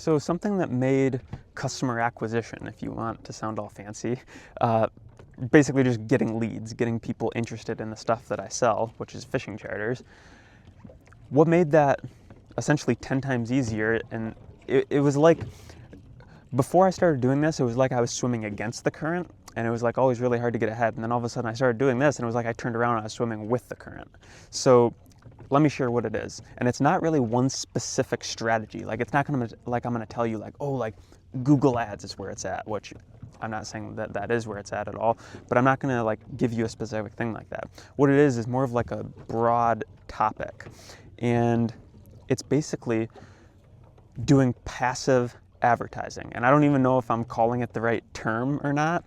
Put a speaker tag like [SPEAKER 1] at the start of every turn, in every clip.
[SPEAKER 1] So something that made customer acquisition, if you want to sound all fancy, basically just getting leads, getting people interested in the stuff that I sell, which is fishing charters. What made that essentially 10 times easier, and it was like, before I started doing this, it was like I was swimming against the current, and it was like always really hard to get ahead. And then all of a sudden I started doing this, and it was like I turned around and I was swimming with the current. So let me share what it is. And it's not really one specific strategy. Like, it's not gonna, like, I'm gonna tell you like, oh, like Google ads is where it's at, which I'm not saying that that is where it's at all, but I'm not gonna like give you a specific thing like that. What it is more of like a broad topic. And it's basically doing passive advertising. And I don't even know if I'm calling it the right term or not.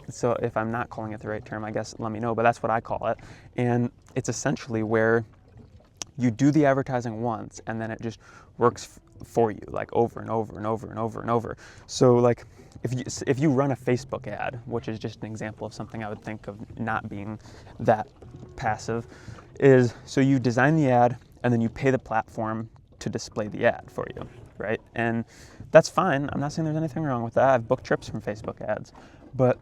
[SPEAKER 1] So if I'm not calling it the right term, I guess let me know, but that's what I call it. And it's essentially where you do the advertising once and then it just works for you, like over and over and over and over and over. So like if you run a Facebook ad, which is just an example of something I would think of not being that passive, is so you design the ad and then you pay the platform to display the ad for you, right? And that's fine. I'm not saying there's anything wrong with that. I've booked trips from Facebook ads, but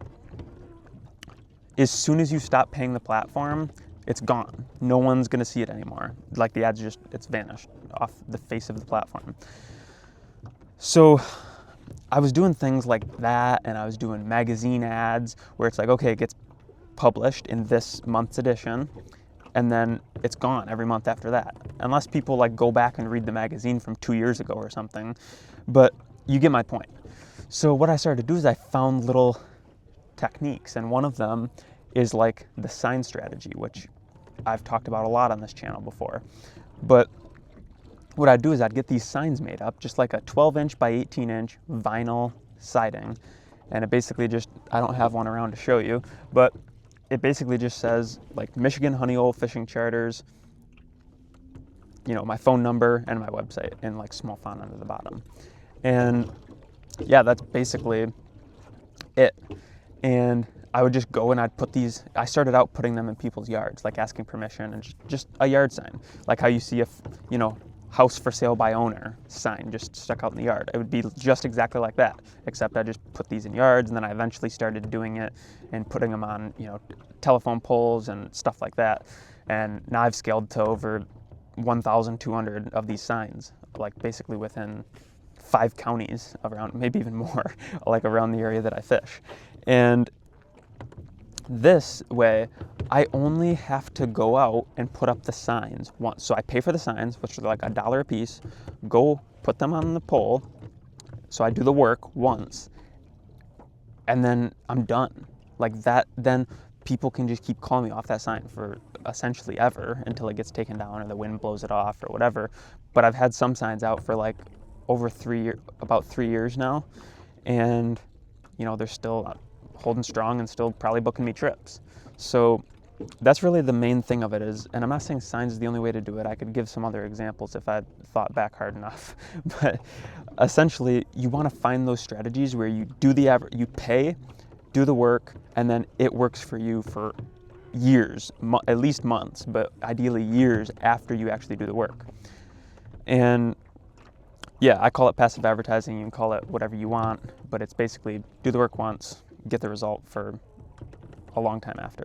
[SPEAKER 1] as soon as you stop paying the platform, it's gone. No one's gonna see it anymore. Like the ad's just, it's vanished off the face of the platform. So I was doing things like that, and I was doing magazine ads where it's like, okay, it gets published in this month's edition, and then it's gone every month after that. Unless people like go back and read the magazine from 2 years ago or something, but you get my point. So what I started to do is I found little techniques, and one of them is like the sign strategy, which I've talked about a lot on this channel before. But what I'd do is I'd get these signs made up, just like a 12-inch by 18-inch vinyl siding, and it basically just, I don't have one around to show you, but it basically just says like Michigan Honey Hole Fishing Charters, you know, my phone number and my website in like small font under the bottom. And yeah, that's basically it. And I would just go and I'd put these, I started out putting them in people's yards, like asking permission, and just a yard sign, like how you see a, you know, house for sale by owner sign just stuck out in the yard. It would be just exactly like that, except I just put these in yards, and then I eventually started doing it and putting them on, you know, telephone poles and stuff like that. And now I've scaled to over 1,200 of these signs, like basically within 5 counties around, maybe even more, like around the area that I fish. And this way, I only have to go out and put up the signs once. So I pay for the signs, which are like $1 a piece, go put them on the pole. So I do the work once, and then I'm done. Like that, then people can just keep calling me off that sign for essentially ever until it gets taken down or the wind blows it off or whatever. But I've had some signs out for like over about 3 years now, and you know, they're still holding strong and still probably booking me trips. So that's really the main thing of it is, and I'm not saying signs is the only way to do it. I could give some other examples if I thought back hard enough. But essentially, you want to find those strategies where you do you pay, do the work, and then it works for you for years, at least months, but ideally years after you actually do the work. And yeah, I call it passive advertising. You can call it whatever you want, but it's basically do the work once, get the result for a long time after.